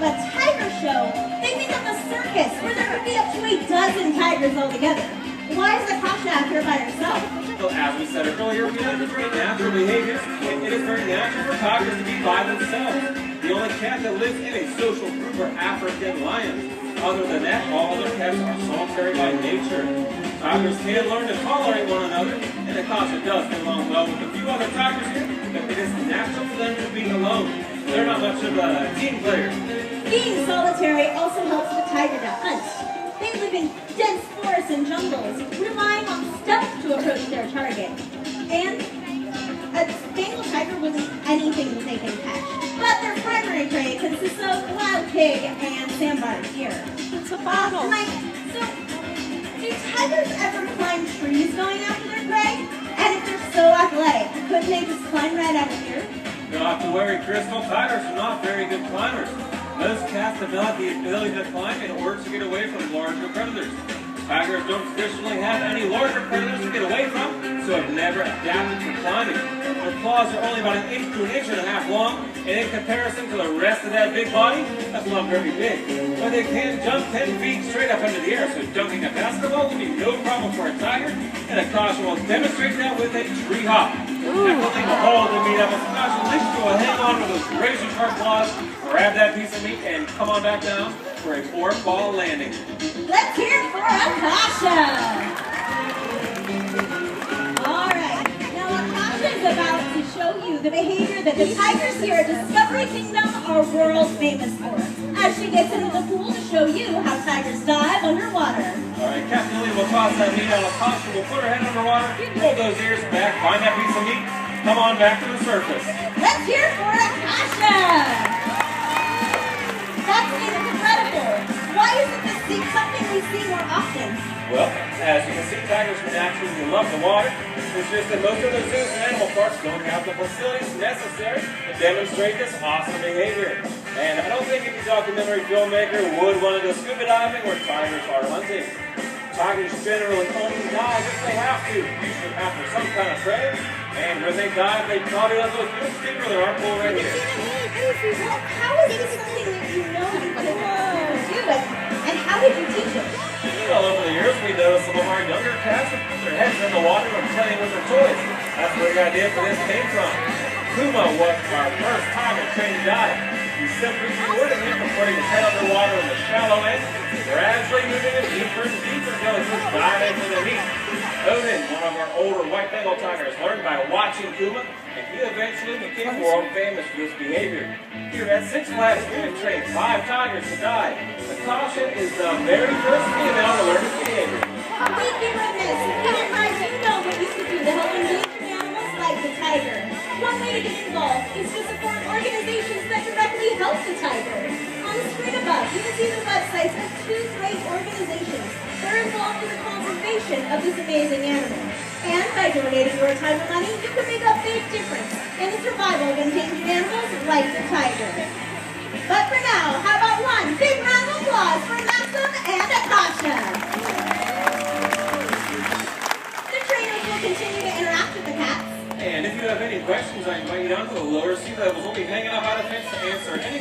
of a tiger show, they think of a circus where there could be up to a dozen tigers altogether. Why is Natasha out here by herself? Well, as we said earlier, we know it's very natural behaviors. It is very natural for tigers to be by themselves. The only cat that lives in a social group are African lions. Other than that, all other cats are solitary by nature. Tigers can learn to tolerate one another, and Natasha does get along well with a few other tigers here, but it is natural for them to be alone. They're not much of a team player. Being solitary also helps the tiger to hunt. They live in dense forests and jungles, relying on stealth to approach their target. And a Bengal tiger will eat anything that they can catch. But their primary prey consists of wild pig and sandbar deer. It's a bottle. Mike, so do tigers ever climb trees going after their prey? And if they're so athletic, couldn't they just climb right out of here? You don't have to worry, Crystal. Tigers are not very good climbers. Most cats develop the ability to climb in order to get away from larger predators. Tigers don't traditionally have any larger predators to get away from, so have never adapted to climbing. Their claws are only about 1 inch to 1.5 inches long, and in comparison to the rest of that big body, that's not very big. But they can jump 10 feet straight up into the air, so dunking a basketball will be no problem for a tiger, and a caution will demonstrate that with a tree hop. Definitely behold the meat of a caution. At least you will hang on to those razor sharp claws, grab that piece of meat, and come on back down for a 4-ball landing. Let's hear it for Akasha! Alright, now Akasha is about to show you the behavior that the tigers here at Discovery Kingdom are world famous for, as she gets into the pool to show you how tigers dive underwater. Alright, Captain Lee will toss that meat out. Akasha will put her head underwater, hold those ears back, find that piece of meat, come on back to the surface. Let's hear it for Akasha! That's incredible! Why isn't this something we see more often? Well, as you can see, tigers naturally love the water. It's just that most of the zoos and animal parks don't have the facilities necessary to demonstrate this awesome behavior. And I don't think any documentary filmmaker would want to go scuba diving where tigers are hunting. Tigers generally only dive if they have to, usually after some kind of prey. And when they dive, they probably let those little deeper than our pool right here. Well, how is this something that you know you could do it? And how did you teach it? Well, over the years, we noticed some of our younger cats would put their heads in the water and playing with their toys. That's where the idea for this came from. Kuma was our first tiger trained to dive. We simply rewarded him for putting his head underwater in the shallow end, gradually moving it deeper and deeper until he could dive into the meat. Odin, one of our older white Bengal tigers, learned by watching Kuma, and he eventually became world famous for this behavior. Here at Six Flags, we have trained 5 tigers to dive. Natasha is the very first female to learn this behavior. Thank you, goodness. Peter Mike, you know what you could do to help endangered animals like the tiger. One way to get involved is to support organizations that directly help the tiger. On the screen above, you can see the websites of 2 great organizations that are involved in the conservation of this amazing animal. And by donating your time and money, you can make a big difference in the survival of endangered animals like the tiger. But for now, how about one big round of applause for Maxim and Akasha? The trainers will continue to interact with the cats. And if you have any questions, I invite you down to the lower sea levels. We'll be hanging out by the fence to answer any